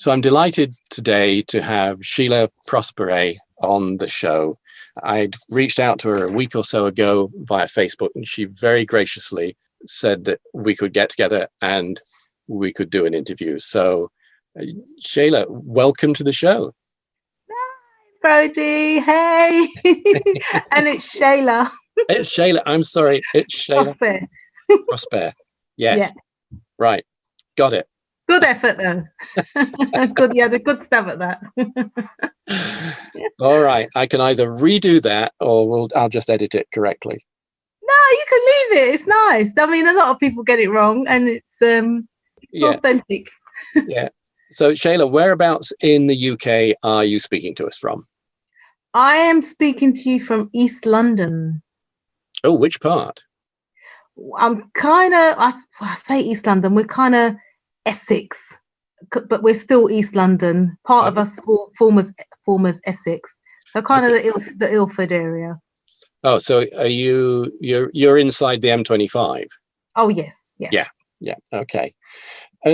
So I'm delighted today to have Shaila Prospere on the show. I'd reached out to her a week or so ago via Facebook, and she very graciously said that we could get together and we could do an interview. So, Shaila, welcome to the show. Hi, Brodie. Hey. And it's Shaila. It's Shaila. I'm sorry. It's Shaila Prospere. Prospere. Yes. Yeah. Right. Got it. Good effort, though. Good. You had a good stab at that. All right. I can either redo that or I'll just edit it correctly. No, you can leave it. It's nice. I mean, a lot of people get it wrong, and it's authentic. Yeah. So, Shaila, whereabouts in the UK are you speaking to us from? I am speaking to you from East London. Oh, which part? I'm kind of, I say East London, we're kind of Essex, but we're still East London. Part of us form as Essex. So kind of the Ilford area. Oh, so are you're inside the M25? Oh, yes. Yeah. Okay.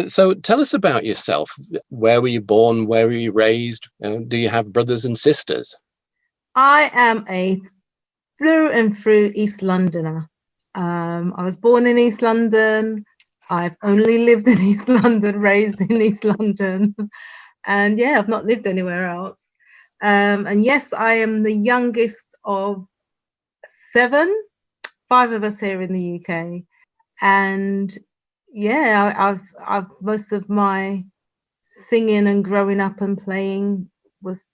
So tell us about yourself. Where were you born? Where were you raised? Do you have brothers and sisters? I am a through and through East Londoner. I was born in East London. I've only lived in East London, raised in East London. And yeah, I've not lived anywhere else. And yes, I am the youngest of 7, 5 of us here in the UK. And yeah, I've most of my singing and growing up and playing was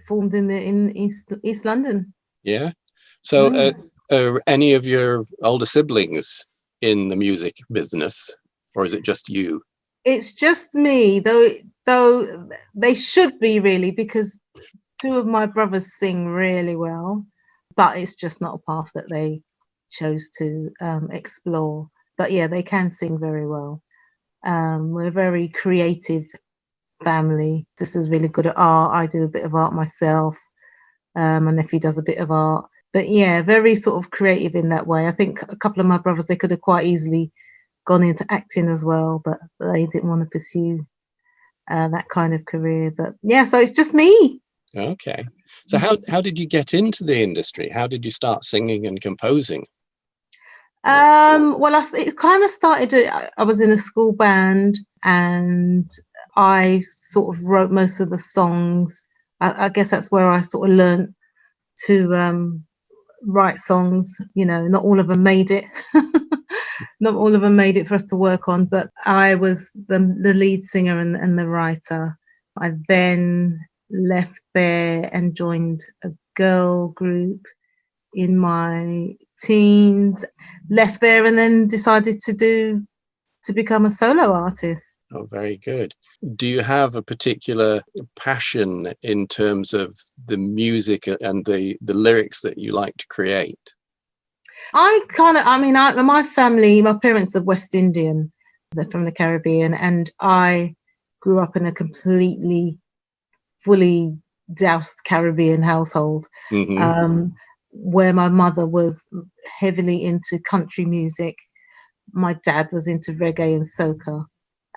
formed in East London. Yeah. So are any of your older siblings in the music business, or is it just you? It's just me, though they should be, really, because 2 of my brothers sing really well, but it's just not a path that they chose to explore. But yeah, they can sing very well. We're a very creative family. This is really good at art. I do a bit of art myself. My nephew does a bit of art. But yeah, very sort of creative in that way. I think a couple of my brothers, they could have quite easily gone into acting as well, but they didn't want to pursue that kind of career. But yeah, so it's just me. Okay. So how did you get into the industry? How did you start singing and composing? Well, it kind of started. I was in a school band, and I sort of wrote most of the songs. I guess that's where I sort of learned to write songs. You know, not all of them made it. Not all of them made it for us to work on, but I was the lead singer and the writer. I then left there and joined a girl group in my teens, left there and then decided to become a solo artist. Oh, very good. Do you have a particular passion in terms of the music and the lyrics that you like to create? My family, my parents are West Indian. They're from the Caribbean, and I grew up in a completely, fully doused Caribbean household. Mm-hmm. Where my mother was heavily into country music. My dad was into reggae and soca,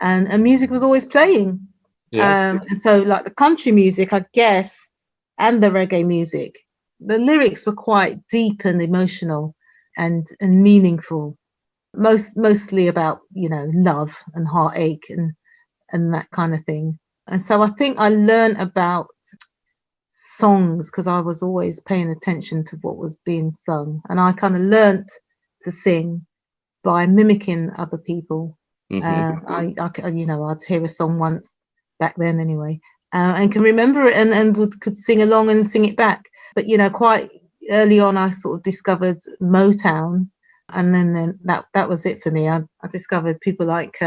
and music was always playing. Yeah. And so like the country music, I guess, and the reggae music, the lyrics were quite deep and emotional and meaningful, mostly about, you know, love and heartache and that kind of thing. And so I think I learned about songs because I was always paying attention to what was being sung, and I kind of learnt to sing by mimicking other people. Mm-hmm. I'd hear a song once back then anyway, and can remember it and could sing along and sing it back. But you know, quite early on, I sort of discovered Motown, and then that was it for me. I discovered people like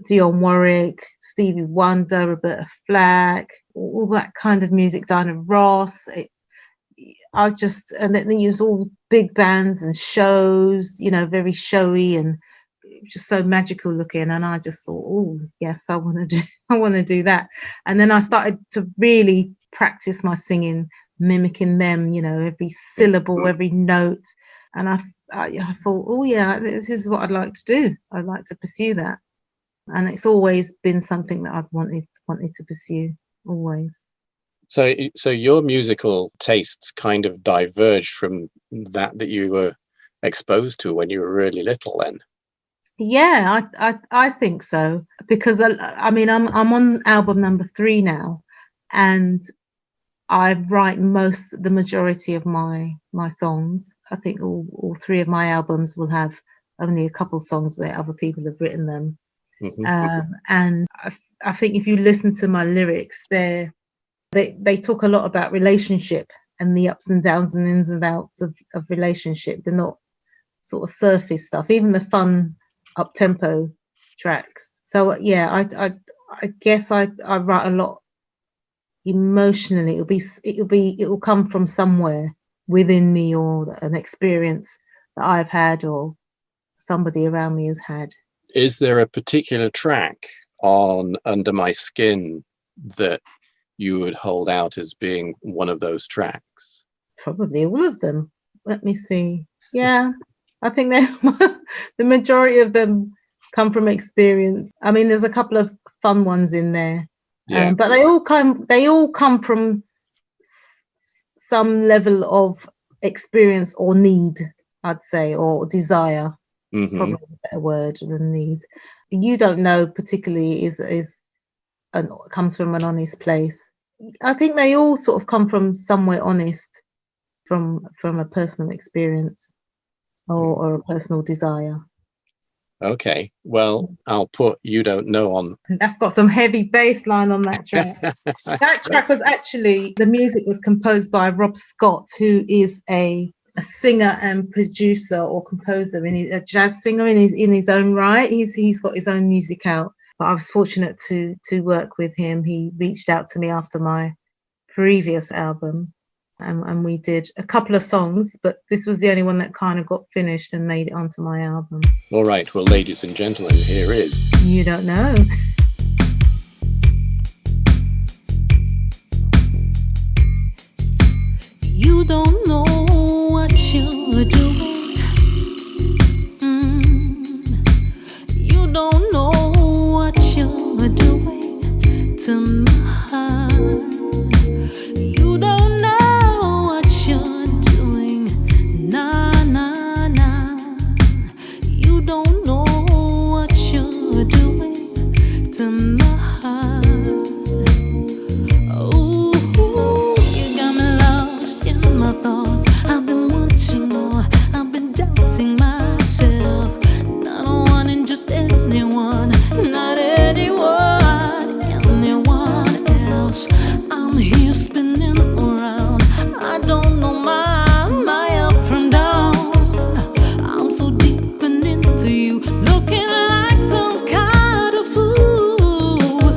Dionne Warwick, Stevie Wonder, Roberta Flack, all that kind of music, Diana Ross. And then it was all big bands and shows, you know, very showy and just so magical looking. And I just thought, oh yes, I want to do that. And then I started to really practice my singing, mimicking them, you know, every syllable, every note. And I thought, oh yeah, this is what I'd like to do. I'd like to pursue that. and it's always been something that I've wanted to pursue, always. So your musical tastes kind of diverged from that you were exposed to when you were really little then? Yeah, I think so, because I mean I'm on album number 3 now, and I write the majority of my songs. I think all 3 of my albums will have only a couple songs where other people have written them. Mm-hmm. And I think if you listen to my lyrics, they talk a lot about relationship and the ups and downs and ins and outs of relationship. They're not sort of surface stuff, even the fun up-tempo tracks. So yeah, I guess I write a lot emotionally. It will come from somewhere within me, or an experience that I've had or somebody around me has had. Is there a particular track on Under My Skin that you would hold out as being one of those tracks? Probably all of them. Let me see. Yeah, I think the majority of them come from experience. I mean, there's a couple of fun ones in there, but they all come from some level of experience or need, I'd say, or desire. Mm-hmm. Probably a better word than need. You Don't Know particularly comes from an honest place. I think they all sort of come from somewhere honest, from a personal experience or a personal desire. Okay, well, I'll put You Don't Know on. That's got some heavy bass line on that track. That track was actually, the music was composed by Rob Scott, who is a singer and producer or composer, a jazz singer in his own right. He's got his own music out. But I was fortunate to work with him. He reached out to me after my previous album, and we did a couple of songs, but this was the only one that kind of got finished and made it onto my album. All right, well, ladies and gentlemen, here is You Don't Know. You don't know what you're doing. You don't know what you're doing to my heart. You don't know what you're doing. Nah, nah, nah. You don't know what you're doing to my heart. Oh, you got me lost in my thoughts. I've been wanting more. I've been doubting myself. Not wanting just anyone, not anyone else. I'm here spinning around. I don't know my up from down. I'm so deep and into you, looking like some kind of fool.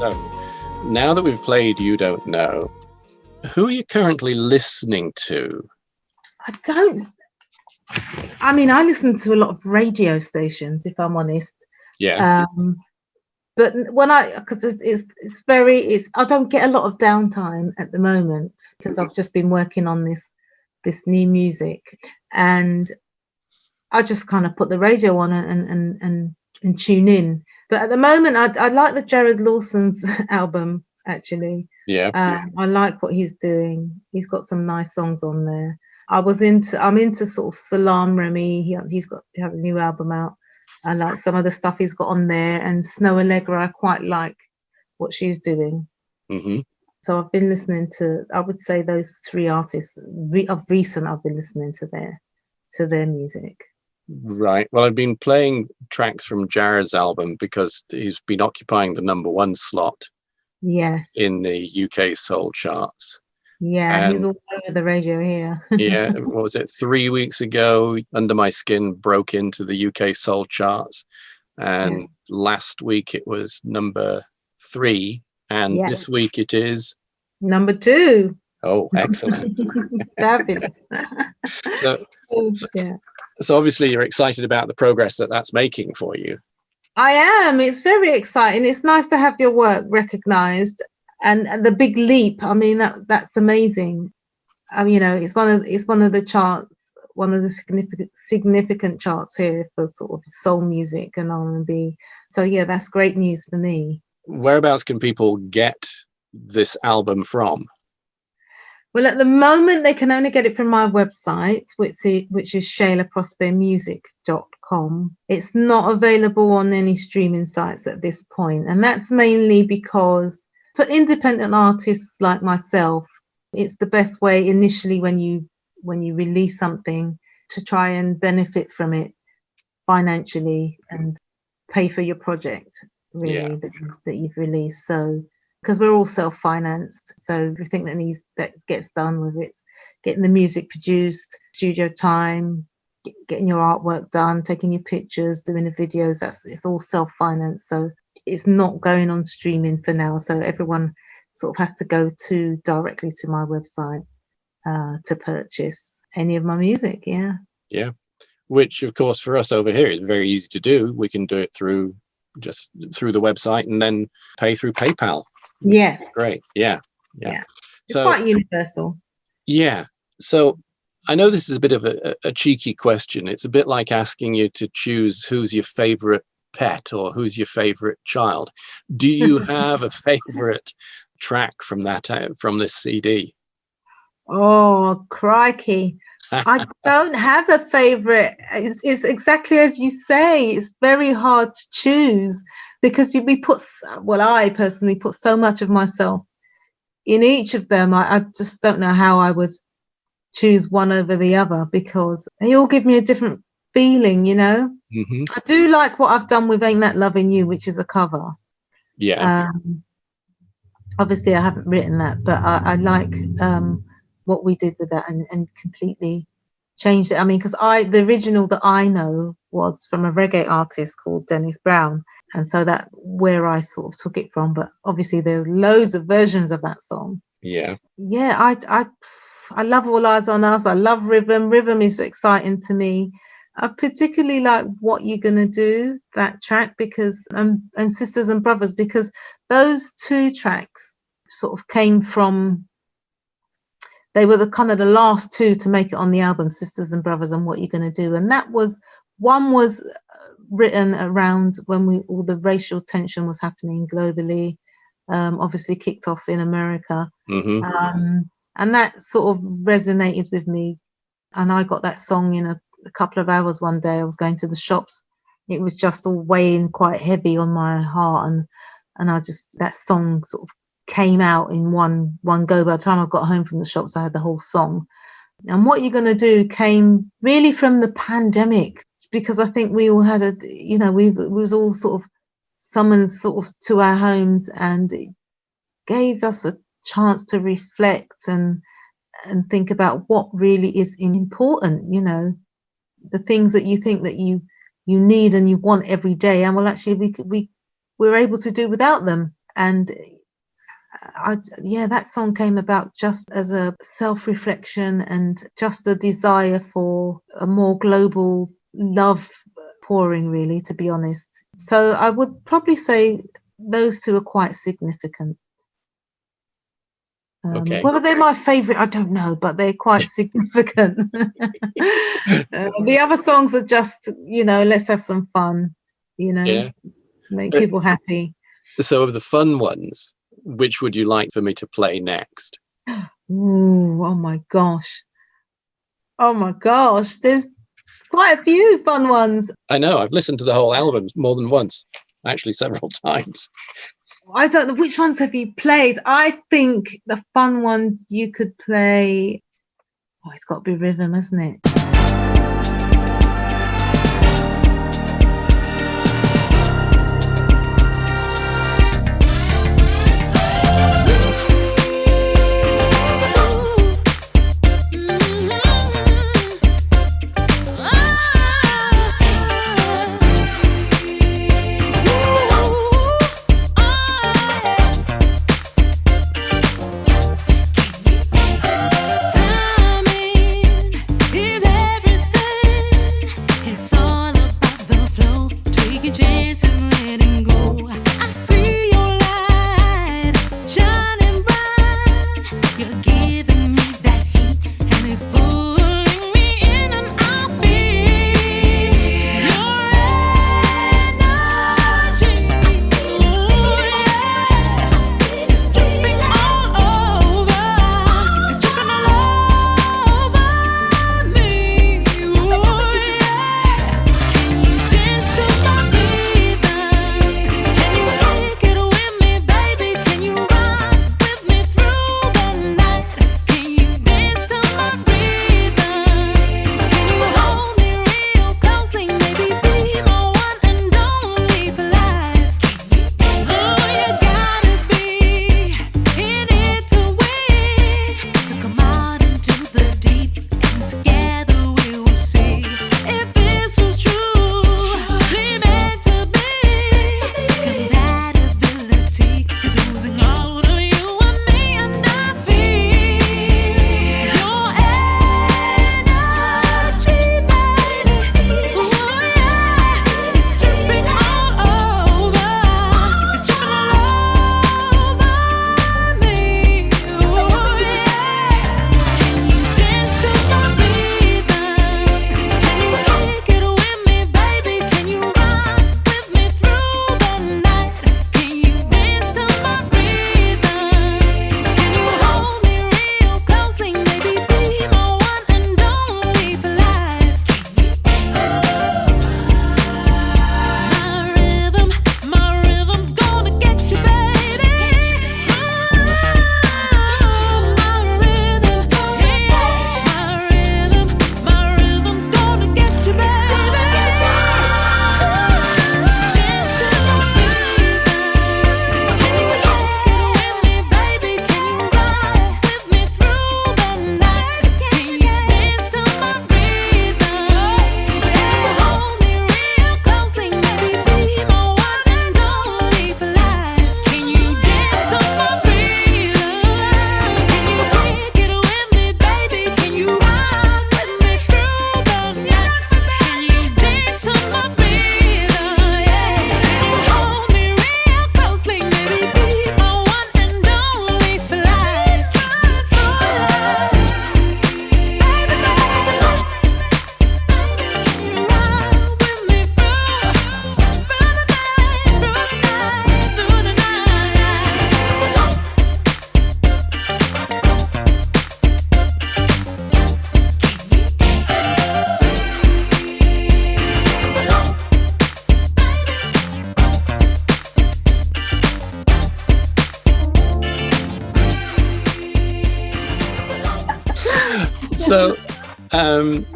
So now that we've played You Don't Know, who are you currently listening to? I listen to a lot of radio stations, if I'm honest. Yeah. But because I don't get a lot of downtime at the moment because I've just been working on this new music, and I just kind of put the radio on and tune in. But at the moment, I like the Jared Lawson's album, actually. Yeah. I like what he's doing. He's got some nice songs on there. I'm into sort of Salam Remy. He has a new album out. I like some of the stuff he's got on there, and Snow Allegra. I quite like what she's doing. Mm-hmm. So I've been listening to, I would say, those three artists of recent. I've been listening to their music. Right. Well, I've been playing tracks from Jared's album because he's been occupying the #1 slot. Yes. In the UK soul charts. Yeah, he's all over the radio here. Yeah, what was it? 3 weeks ago, Under My Skin broke into the UK soul charts, and last week it was #3, and this week it is #2. Oh, excellent! Fabulous. So obviously you're excited about the progress that's making for you. I am. It's very exciting. It's nice to have your work recognised, and the big leap. I mean, that's amazing. It's one of the charts, one of the significant charts here for sort of soul music and R&B. So yeah, that's great news for me. Whereabouts can people get this album from? Well, at the moment, they can only get it from my website, which is shailaprosperemusic.com. It's not available on any streaming sites at this point. And that's mainly because for independent artists like myself, it's the best way initially when you release something to try and benefit from it financially and pay for your project, really, that you've released. So, because we're all self-financed, so everything that gets done with it's getting the music produced, studio time, getting your artwork done, taking your pictures, doing the videos. It's all self-financed, so it's not going on streaming for now. So everyone sort of has to go directly to my website to purchase any of my music. Yeah. Which, of course, for us over here is very easy to do. We can do it through the website and then pay through PayPal. Yes. Great. Yeah. It's quite universal. Yeah. So I know this is a bit of a cheeky question. It's a bit like asking you to choose who's your favorite pet or who's your favorite child. Do you have a favorite track from this CD? Oh, crikey. I don't have a favorite. It's exactly as you say. It's very hard to choose because I personally put so much of myself in each of them. I just don't know how I would choose one over the other because they all give me a different feeling, Mm-hmm. I do like what I've done with Ain't That Loving You, which is a cover. Obviously I haven't written that, but I like what we did with that and completely changed it. I mean, because the original that I know was from a reggae artist called Dennis Brown, and so that's where I sort of took it from. But obviously there's loads of versions of that song. I love All Eyes on Us. I love Rhythm is exciting to me. I particularly like What You're Gonna Do, that track, because and Sisters and Brothers, because those two tracks sort of came from, they were the last two to make it on the album, Sisters and Brothers and What You're Gonna Do. And one was written around when all the racial tension was happening globally, obviously kicked off in America. Mm-hmm. And that sort of resonated with me. And I got that song in a couple of hours one day. I was going to the shops. It was just all weighing quite heavy on my heart. And that song sort of came out in one go. By the time I got home from the shops, I had the whole song. And What You're Gonna Do came really from the pandemic, because I think we all had we was all sort of summoned sort of to our homes, and it gave us a chance to reflect and think about what really is important, the things that you think that you need and you want every day, and well, actually we're able to do without them. And that song came about just as a self-reflection and just a desire for a more global love pouring, really, to be honest. So I would probably say those two are quite significant. Okay. Whether they're my favourite, I don't know, but they're quite significant. The other songs are just, let's have some fun, make people happy. So of the fun ones, which would you like for me to play next? Ooh, oh my gosh. There's quite a few fun ones. I know, I've listened to the whole album more than once, actually several times. I don't know, which ones have you played? I think the fun ones you could play, it's got to be Rhythm, hasn't it?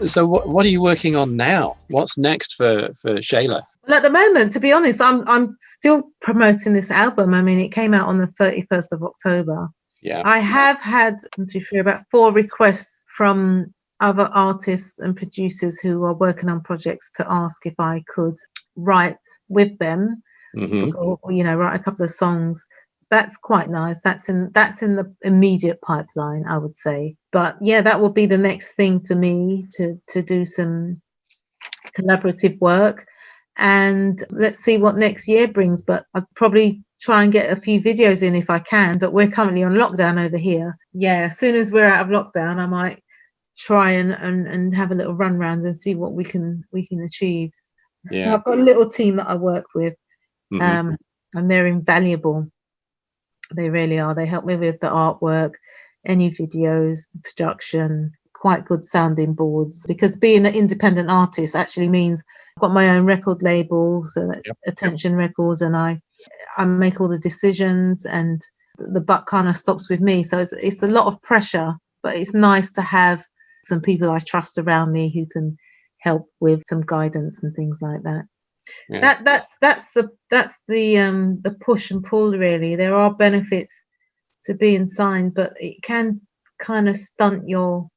So what are you working on now? What's next for Shaila? Well, at the moment, to be honest, I'm still promoting this album. I mean, it came out on the 31st of October. Yeah. I have had about 4 requests from other artists and producers who are working on projects to ask if I could write with them, or, write a couple of songs. that's quite nice. That's in the immediate pipeline, I would say. But yeah, that will be the next thing for me to do some collaborative work, and let's see what next year brings. But I'll probably try and get a few videos in if I can, but we're currently on lockdown over here. Yeah, as soon as we're out of lockdown, I might try and have a little run round and see what we can achieve. Yeah, I've got a little team that I work with, mm-hmm. and they're invaluable. They really are. They help me with the artwork, any videos, the production, quite good sounding boards, because being an independent artist actually means I've got my own record label, so that's Attention Records, and I make all the decisions, and the buck kind of stops with me. So it's a lot of pressure, but it's nice to have some people I trust around me who can help with some guidance and things like that. Yeah. That's the push and pull, really. There are benefits to being signed, but it can kind of stunt your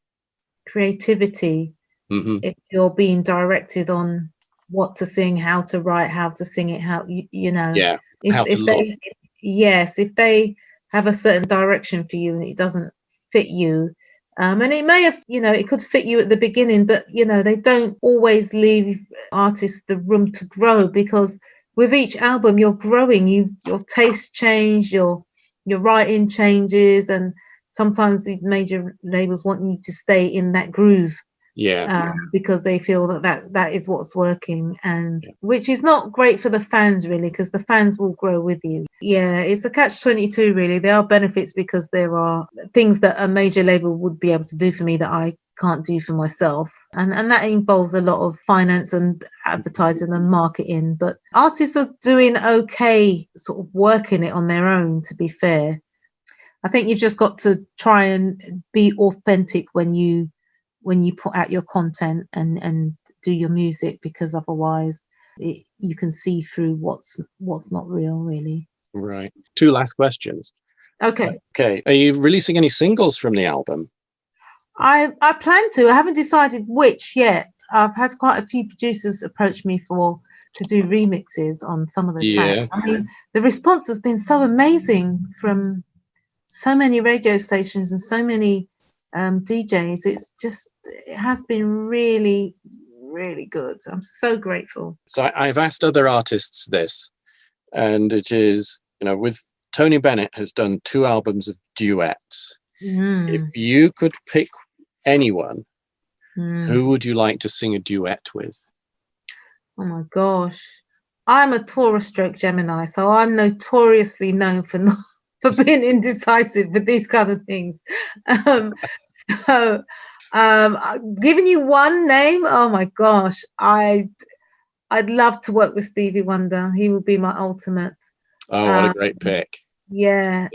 creativity if you're being directed on what to sing, how to write, how to sing it, how you know. Yeah. If they have a certain direction for you and it doesn't fit you, and it may have, it could fit you at the beginning, but they don't always leave artists the room to grow, because with each album you're growing, your taste change, your writing changes, and sometimes the major labels want you to stay in that groove. Because they feel that is what's working, and which is not great for the fans, really, because the fans will grow with you. It's a catch-22, really. There are benefits because there are things that a major label would be able to do for me that I can't do for myself, and that involves a lot of finance and advertising and marketing. But artists are doing okay, sort of working it on their own, to be fair. I think you've just got to try and be authentic when you put out your content and do your music, because otherwise you can see through what's not real, really. Right. 2 last questions. Okay. Are you releasing any singles from the album? I plan to. I haven't decided which yet. I've had quite a few producers approach me to do remixes on some of the tracks. I mean, the response has been so amazing from so many radio stations and so many DJs. It has been really, really good. I'm so grateful. So I've asked other artists this, and it is, with Tony Bennett has done 2 albums of duets. If you could pick anyone, who would you like to sing a duet with? Oh my gosh, I'm a Taurus stroke Gemini, so I'm notoriously known for being indecisive with these kind of things. So giving you one name, oh my gosh, I'd love to work with Stevie Wonder. He would be my ultimate. Oh, what a great pick. Yeah.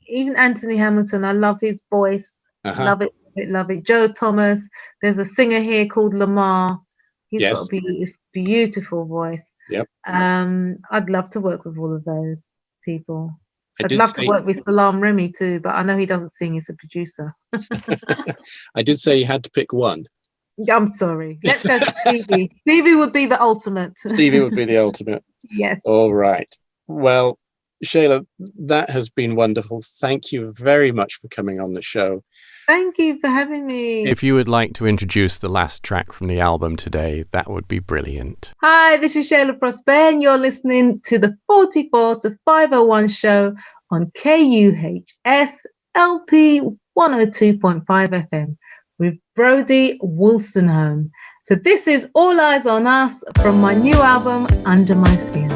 Even Anthony Hamilton, I love his voice. Love it. Joe Thomas. There's a singer here called Lamar. He's got a beautiful voice. Yep. I'd love to work with all of those people. I'd love to work with Salam Remy too, but I know he doesn't sing, he's a producer. I did say you had to pick one. I'm sorry. Let's go to Stevie. Stevie would be the ultimate. Stevie would be the ultimate. Yes. All right. Well, Shaila, that has been wonderful. Thank you very much for coming on the show. Thank you for having me. If you would like to introduce the last track from the album today, that would be brilliant. Hi, this is Shaila Prospere, and you're listening to the 44 to 501 show on KUHS-LP 102.5 FM with Brodie Wolstenholme. So this is All Eyes on Us from my new album, Under My Skin.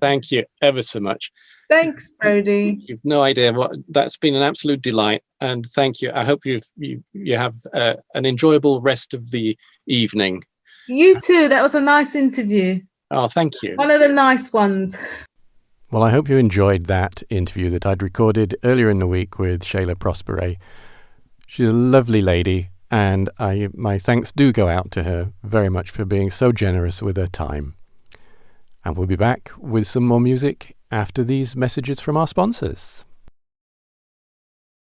Thank you ever so much. Thanks, Brodie. You've no idea that's been an absolute delight, and thank you. I hope you have an enjoyable rest of the evening. You too. That was a nice interview. Oh, thank you. One of the nice ones. Well, I hope you enjoyed that interview that I'd recorded earlier in the week with Shaila Prospere. She's a lovely lady, and my thanks do go out to her very much for being so generous with her time. And we'll be back with some more music after these messages from our sponsors.